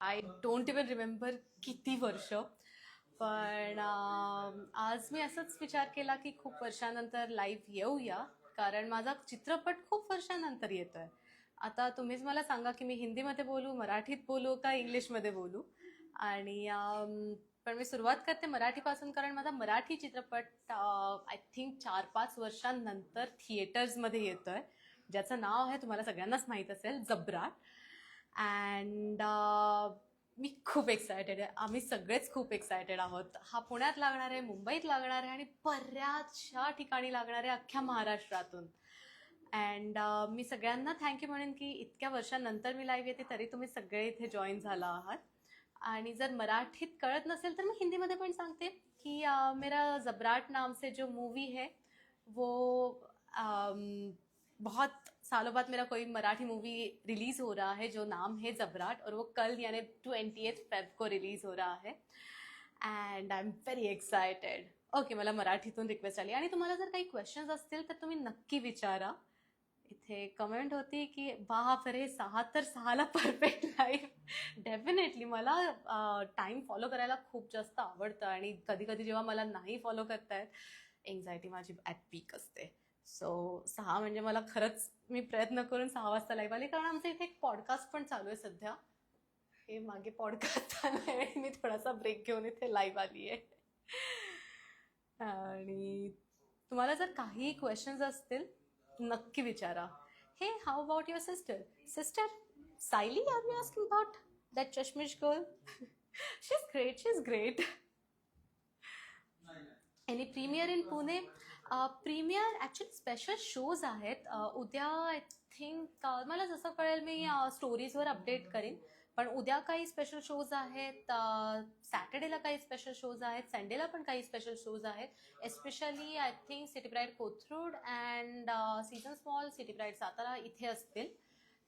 I don't even remember किती वर्ष. पण आज मी असंच विचार केला की खूप वर्षानंतर लाईव्ह येऊया, कारण माझा चित्रपट खूप वर्षानंतर येतोय. आता तुम्हीच मला सांगा की मी हिंदीमध्ये बोलू, मराठीत बोलू का इंग्लिशमध्ये बोलू. आणि पण मी सुरुवात करते मराठीपासून, कारण माझा मराठी चित्रपट आय थिंक 4-5 वर्षांनंतर थिएटर्समध्ये येतोय, ज्याचं नाव आहे, तुम्हाला सगळ्यांनाच माहीत असेल, जबराट. अँड मी खूप एक्सायटेड आहे. आम्ही सगळेच खूप एक्सायटेड आहोत. हा पुण्यात लागणार आहे, मुंबईत लागणार आहे आणि बऱ्याचशा ठिकाणी लागणार आहे, अख्ख्या महाराष्ट्रातून. अँड मी सगळ्यांना थँक्यू म्हणेन की इतक्या वर्षांनंतर मी लाईव्ह येते तरी तुम्ही सगळे इथे जॉईन झाला आहात. आणि जर मराठीत कळत नसेल तर मी हिंदीमध्ये पण सांगते कि मेरा जबराट नाम से जो मूवी है वो बहुत सालों बाद मेरा कोई मराठी मूवी रिलीज हो रहा है जो नाम है जबराट, और वो कल यानी 28 फेब को रिलीज हो रहा है. And I am very excited. Okay, मला मराठीतून रिक्वेस्ट आली. आणि तुम्हाला जर काही क्वेश्चन्स असतील तर तुम्ही नक्की विचारा. इथे कमेंट होती की बाप रे, 6 तर 6ला परफेक्ट लाईफ. डेफिनेटली मला टाइम फॉलो करायला खूप जास्त आवडतं, आणि कधी कधी जेव्हा मला नाही फॉलो करतायत, एन्झायटी माझी ॲट पीक असते. सो 6 म्हणजे मला खरंच, मी प्रयत्न करून 6 वाजता लाईव्ह आले, कारण आमचं इथे एक पॉडकास्ट पण चालू आहे सध्या. हे मागे पॉडकास्ट चालू आहे आणि मी थोडासा ब्रेक घेऊन इथे लाईव्ह आली आहे. आणि तुम्हाला जर काही क्वेश्चन्स असतील नक्की विचारा. Hey, how about your sister? Sister Sayali, are you asking about that चष्मिश girl? She is great, she is great. Any premiere in Pune? Premiere actually special shows आहेत उद्या. आय थिंक मला जसं कळेल मी स्टोरीजवर अपडेट करीन. पण उद्या काही स्पेशल शोज आहेत, सॅटर्डेला काही स्पेशल शोज आहेत, संडेला पण काही स्पेशल शोज आहेत. Especially I think city pride Kothrud and seasons mall city pride Satara इथे असतील.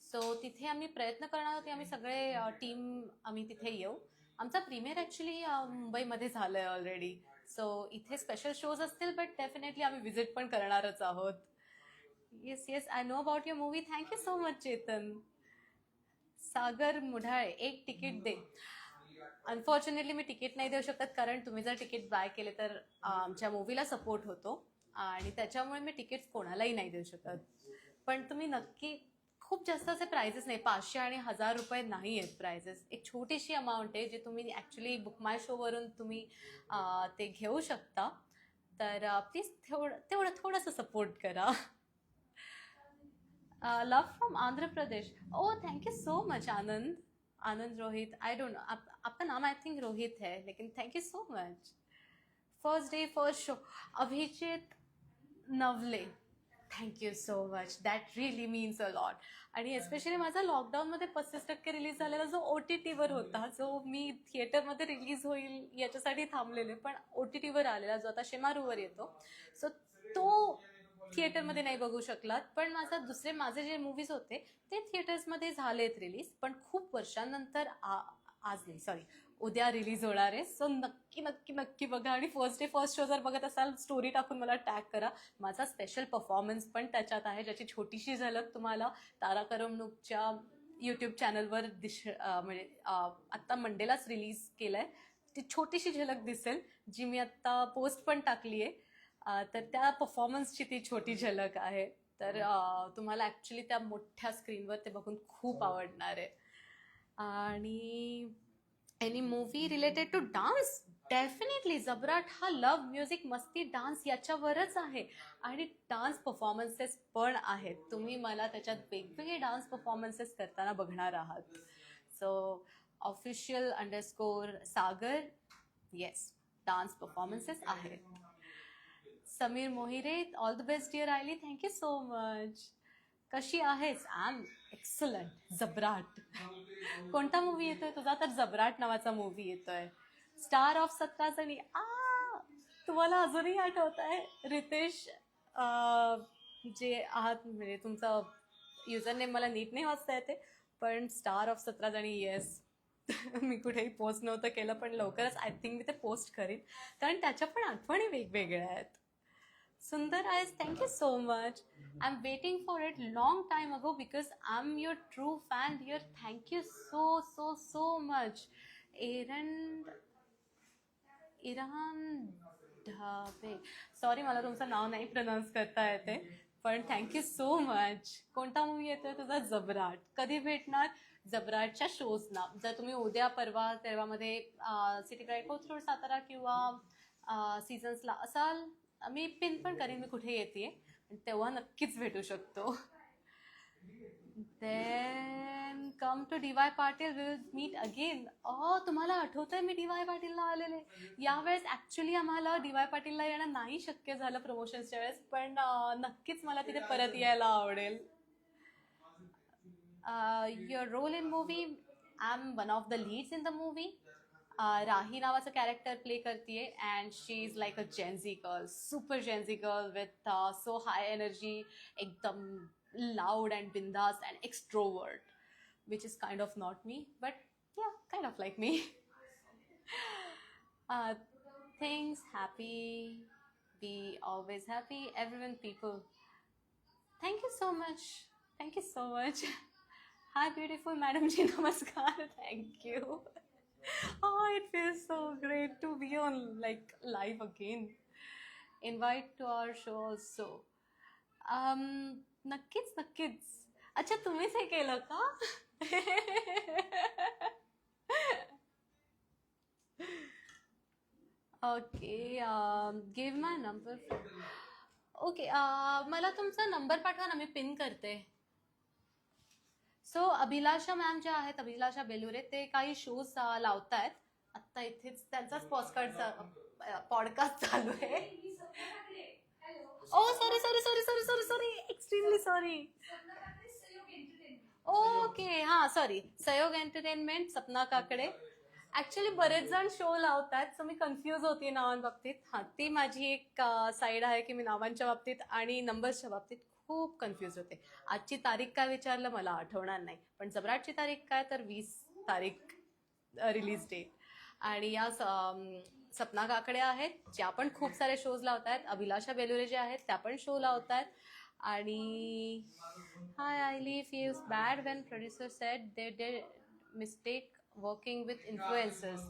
सो तिथे आम्ही प्रयत्न करणार आहोत की आम्ही सगळे टीम आम्ही तिथे येऊ. आमचा प्रीमियर ॲक्च्युली मुंबईमध्ये झालं आहे ऑलरेडी. सो इथे स्पेशल शोज असतील, बट डेफिनेटली आम्ही विजिट पण करणारच आहोत. Yes yes, I know about your movie. Thank you so much Chetan. Sagar Mudhale, एक तिकीट दे. अनफॉर्च्युनेटली मी तिकीट नाही देऊ शकत, कारण तुम्ही जर तिकीट बाय केले तर आमच्या मूवीला सपोर्ट होतो, आणि त्याच्यामुळे मी तिकीट्स कोणालाही नाही देऊ शकत. पण तुम्ही नक्की, खूप जास्त असे प्राइजेस नाही, 500 आणि 1000 रुपये नाही आहेत प्राइजेस. एक छोटीशी अमाऊंट आहे, जे तुम्ही ॲक्च्युली बुक माय शोवरून तुम्ही ते घेऊ शकता. तर प्लीज तेवढं थोडंसं सपोर्ट करा. Love from Andhra Pradesh. Oh thank you so much Anand. Anand Rohit, I don't know, आपका नाम आई थिंक रोहित है, लेकिन thank you so much. First day first show, Abhijit Navale, thank you so much. That really means a lot. आणि एस्पेशली माझा लॉकडाऊनमध्ये 35% रिलीज झालेला जो ओ टी टीवर होता, जो मी थिएटरमध्ये रिलीज होईल याच्यासाठी थांबलेले, पण ओ टी टीवर आलेला, जो आता शेमारूवर येतो. सो तो थिएटरमध्ये नाही बघू शकलात. पण माझे जे मूवीज होते ते थिएटर्समध्ये झालेत रिलीज, पण खूप वर्षांनंतर आज नाही, सॉरी, उद्या रिलीज होणार आहे. सो नक्की नक्की नक्की बघा. आणि फर्स्ट डे फर्स्ट शो जर बघत असाल, स्टोरी टाकून मला टॅग करा. माझा स्पेशल परफॉर्मन्स पण त्याच्यात आहे, ज्याची छोटीशी झलक तुम्हाला तारा करमणूकच्या यूट्यूब चॅनलवर म्हणजे आत्ता मंडेलाच रिलीज केलंय, ती छोटीशी झलक दिसेल, जी मी आत्ता पोस्ट पण टाकली आहे. तर त्या परफॉर्मन्सची ती छोटी झलक आहे. तर तुम्हाला ॲक्च्युली त्या मोठ्या स्क्रीनवर ते बघून खूप आवडणार आहे. आणि any movie related to dance? Definitely जबराट हा लव, म्युझिक, मस्ती, डान्स याच्यावरच आहे. आणि डान्स परफॉर्मन्सेस पण आहेत. तुम्ही मला त्याच्यात वेगवेगळे डान्स परफॉर्मन्सेस करताना बघणार आहात. सो official_सागर, येस, डान्स परफॉर्मन्सेस आहेत. Sameer Mohire, all the best dear Ayli, thank you so much. कशी आहेस? I am excellent. जबराट. कोणता मूवी येतोय तुझा? तर जबराट नावाचा मूवी येतोय. स्टार ऑफ 17 जणी. तुम्हाला अजूनही आठवत आहे रितेश, जे आहात, म्हणजे तुमचा युजर नेम मला नीट नाही वाचता येते, पण स्टार ऑफ 17 जणी, येस. मी कुठेही पोस्ट नव्हतं केलं, पण लवकरच आय थिंक मी ते पोस्ट करीन, कारण त्याच्या पण आठवणी वेगवेगळ्या आहेत. Sundar eyes, thank you so much. I'm waiting for it long time ago because I'm your true fan, dear. Thank you so much. Aaron Iran ढाबे, सॉरी मला तुमचं नाव नाही प्रनाऊन्स करता येते, पण थँक्यू सो मच. कोणता मूवी येतोय तुझा? जबराट. कधी भेटणार? जबराटच्या शोजना जर तुम्ही उद्या परवा तेव्हामध्ये सिटी प्राईड कोथरूड सातारा किंवा सीझन्सला असाल, मी पिन पण करीन मी कुठे येते, तेव्हा नक्कीच भेटू शकतो. Then come to D Y Patil, we will meet again. तुम्हाला आठवतंय मी डी वाय पाटीलला आलेले? यावेळेस ॲक्च्युली आम्हाला डी वाय पाटीलला येणं नाही शक्य झालं प्रमोशन्सच्या वेळेस, पण नक्कीच मला तिथे परत यायला आवडेल. Your role in movie, I am one of the leads in the movie. Rahi नावाचं कॅरेक्टर प्ले करते and she is like a gen Z girl, super gen Z girl with so high energy, एकदम loud and bindas and extrovert, which is kind of not me, but yeah, kind of like me. uh, Things happy, be always happy, everyone, people. Thank you so much. Thank you so much. Hi, beautiful Madam Ji, namaskar. Thank you. Oh, it feels so great to be on like live again. Invite to our show also. नक्कीच नक्कीच. अच्छा, तुम्हीच हे केलं का? Okay, give माय number. Okay, मला तुमचा number पाठवा ना, मी पिन करते. सो अभिलाषा मॅम ज्या आहेत, अभिलाषा बेलुरे, ते काही शोज लावतायत आत्ता इथेच, त्यांचाच पॉडकास्ट चालू आहे. Oh sorry sorry sorry sorry sorry sorry, extremely sorry. Okay, हां sorry, Sahyog entertainment, Sapna Kakade. Actually बरेच जण शो लावतात, सो मी कन्फ्यूज होते नावांबाबतीत. हां, ती माझी एक साईड आहे की मी नावांच्या बाबतीत आणि नंबर्सच्या बाबतीत खूप कन्फ्यूज होते. आजची तारीख काय विचारलं मला आठवणार नाही, पण जबराटची तारीख काय तर 20 तारीख रिलीज डेट. आणि या सपना काकडे आहेत, ज्या पण खूप सारे शोज लावत आहेत. अभिलाषा बेलुरे ज्या आहेत त्या पण शो लावत आहेत. आणि hi Ayli, feels bad when producer said they did mistake working with influencers.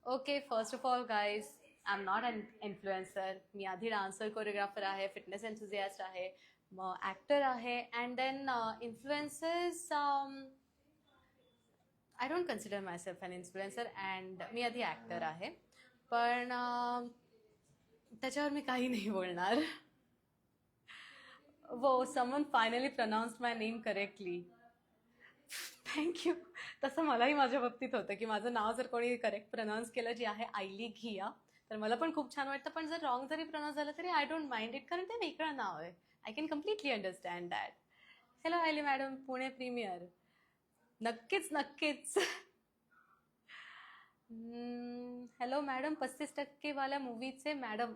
Okay, first of all guys, I am not an influencer. मी आधी डान्सर, कोरिओग्राफर आहे, फिटनेस एन्थुझियास्ट आहे, मग ॲक्टर आहे, and then influencers. I don't consider myself an influencer, and मी आधी actor आहे, पण त्याच्यावर मी काही नाही बोलणार. वो समवन फायनली प्रोनाऊन्स्ड माय नेम करेक्टली. थँक्यू. तसं मलाही माझ्या बाबतीत होतं की माझं नाव जर कोणी करेक्ट प्रोनाऊन्स केलं, जे आहे आयली घिया, तर मला पण खूप छान वाटतं. पण जर रॉंग जरी प्रोनाऊन्स झालं तरी आय डोंट माइंड इट, कारण ते वेगळं नाव आहे. I can completely understand that. Hello Ayli madam, Pune premier. नक्कीच नक्कीच. हॅलो मॅडम, 35% वाल्या मूवीचे मॅडम.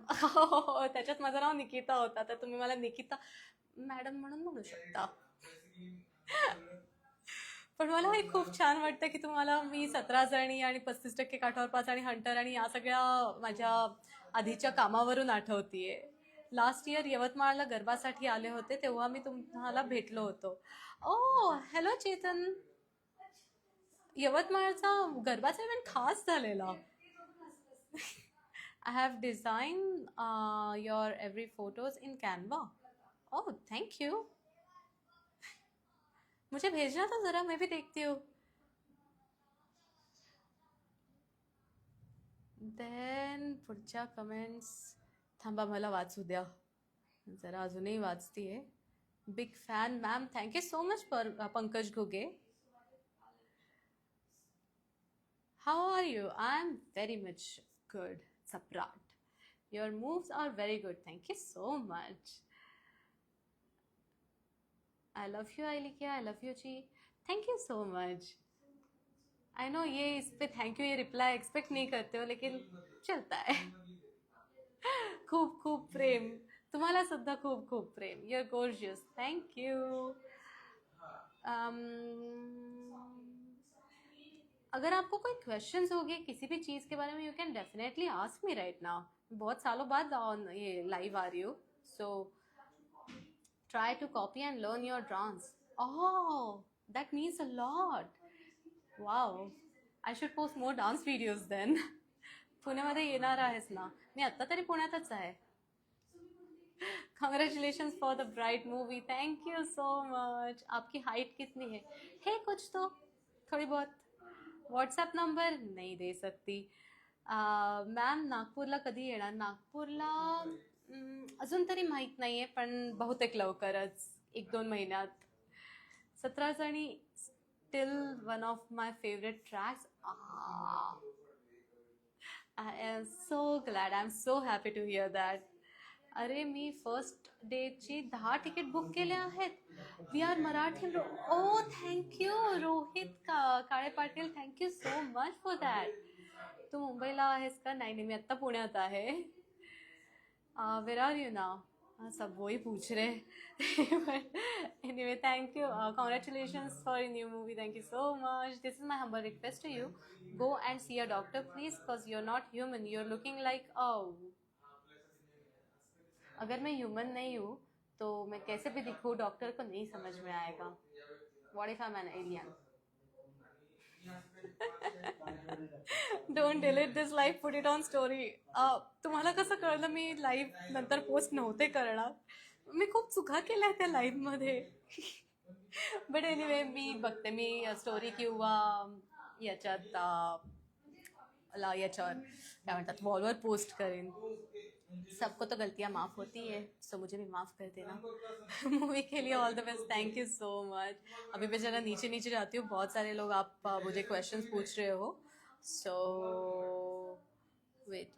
त्याच्यात माझं नाव निकिता होता, तर तुम्ही मला निकिता मॅडम म्हणून म्हणू शकता. पण मला हे खूप छान वाटतं की तुम्हाला मी 17 जणी आणि 35% काठावर 5 आणि हंटर आणि या सगळ्या माझ्या आधीच्या कामावरून आठवतीये. लास्ट इयर यवतमाळला गरबासाठी आले होते, तेव्हा मी तुम्हाला भेटलो होतो. ओ हॅलो चेतन, यवतमाळचा गरबाचा इव्हेंट खास झालेला. I have design your every photos in Canva. Oh thank you. मुझे भेजना था जरा, मैं भी देखती हूँ. देन पुढच्या कमेंट्स थांबा, मला वाचू द्या जरा, अजूनही वाचतीये. Big fan ma'am, thank you so much Pankaj Ghuge. How are you? I'm very much good, Saprat. Your moves are very good. Thank you so much. I love you, Ailika. I love you, Chi. Thank you so much. I know ये इस पे thank you ये reply expect नहीं करते हो, लेकिन चलता है. खूप खूप प्रेम तुम्हाला सुद्धा, खूप खूप प्रेम. You're gorgeous. Thank you. अगर आपको कोई क्वेश्चंस होंगे किसी भी चीज़ के बारे में, you can definitely ask me right now. बहुत सालों बाद ये लाइव आ रही हूँ, So try to copy and learn your dance. Oh, that means a lot. Wow. I should post more dance videos then. पुण्यामध्ये येणार आहेस ना? मी आत्ता तरी पुण्यातच आहे. Congratulations for the bright movie. Thank you so much. आपकी हाइट कितनी है? है कुछ तो थोड़ी बहुत. व्हॉट्सॲप नंबर नाही दे सकती. मॅम नागपूरला कधी येणार? नागपूरला अजून तरी माहीत नाही आहे, पण बहुतेक लवकरच 1-2 महिन्यात. 17 जणी still one of my favourite tracks. I am so glad. I am so happy to hear that. अरे मी फर्स्ट डेची 10 तिकीट बुक केले आहेत. We are Marathi. Oh thank you Rohit Kale Patil. Thank you so much for that. तू मुंबईला आहेस का? नाही नाही, मी आत्ता पुण्यात आहे. वेर आर यू नाव? सब वही पूछ रहे. Anyway thank you. Congratulations for your new movie. Thank you so much. This is my humble request to you. Go and see a doctor please, because you're not human. You're looking like अगर मैं human नहीं हूँ तो मैं कैसे भी दिखूँ doctor को नहीं समझ में आएगा. What if I'm an alien? Don't delete this live, put it on story. तुम्हाला कसं कळलं मी लाईव्ह नंतर पोस्ट नव्हते करणार? मी खूप चुका केल्या त्या लाईव्हमध्ये. बट एनिवे मी बघते, मी स्टोरी किंवा याच्यावर काय म्हणतात वॉलवर पोस्ट करेन. सबको तो गलतियाँ माफ़ होती है, सो मुझे भी माफ़ कर देना. मूवी के लिए all the best. Thank you so much. अभी मैं जरा नीचे नीचे जाती हूँ. बहुत सारे लोग आप मुझे क्वेश्चंस पूछ रहे हो. So wait.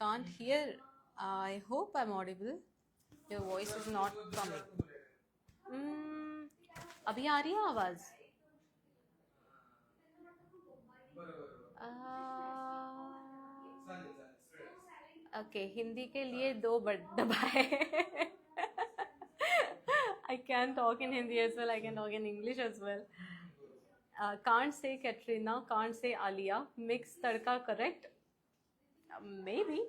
Can't hear. I hope I am audible. Your voice is not coming. अभी आ रही है आवाज़? ओके, हिंदी के लिए 2 दबाए. I can talk in Hindi as well. I can talk in English as well. Can't say Katrina. Can't say Alia. Mix tadka correct? Maybe.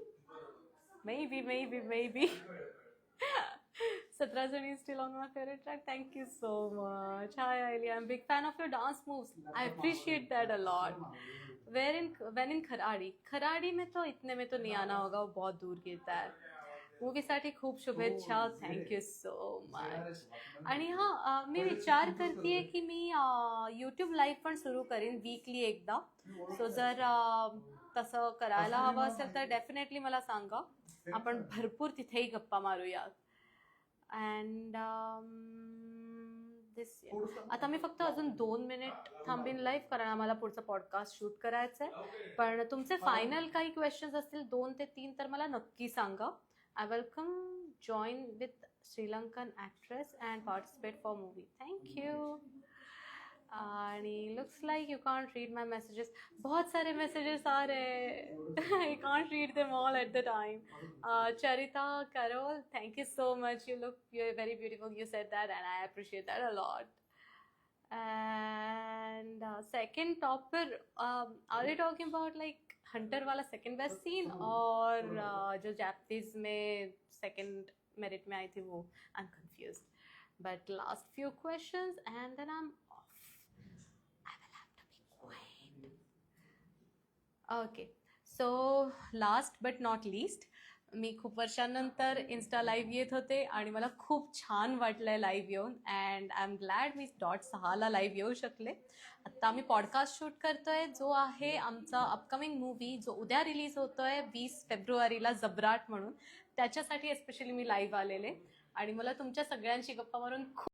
17 Jani is still on my favorite track. Thank you so much. Hi Alia. I'm a big fan of your dance moves. I appreciate that a lot. When in Kharadi. Kharadi में तो इतने में तो नहीं आना होगा, वो बहुत दूर गिरता है. मूवीसाठी खूप शुभेच्छा. Thank you so much. आणि हां, मी विचार करते की मी यूट्यूब लाईव्ह पण सुरू करीन वीकली एकदा. सो जर तसं करायला हवं असेल तर डेफिनेटली मला सांगा. आपण भरपूर तिथेही गप्पा मारूयात. अँड आता मी फक्त अजून 2 मिनिट थांबीन लाईव्ह, कारण आम्हाला पुढचं पॉडकास्ट शूट करायचं आहे. पण तुमचे फायनल काही क्वेश्चन्स असतील 2 ते 3 तर मला नक्की सांगा. I welcome join with Sri Lankan actress and participate for movie. Thank you. And looks like you can't read my messages. बहुत सारे messages आ रहे. I can't read them all at the time. Charita Carol, thank you so much. You're very beautiful. You said that and I appreciate that a lot. And second topper, are you talking about like Hunter वाला second best scene और जो Japanese में second merit में आई थी वो? I am confused. But last few questions and then I am off. I will have to be quiet. Okay, so last but not least, मी खूप वर्षांनंतर इन्स्टा लाईव्ह येत होते आणि मला खूप छान वाटलं आहे लाईव्ह येऊन. And I am glad me 6:30 live येऊ शकले. आत्ता आम्ही पॉडकास्ट शूट करतोय जो आहे आमचा अपकमिंग मूवी, जो उद्या रिलीज होतोय 20 फेब्रुवारीला, जबराट म्हणून. त्याच्यासाठी एस्पेशली मी लाईव्ह आलेले आणि मला तुमच्या सगळ्यांशी गप्पा मारून खूप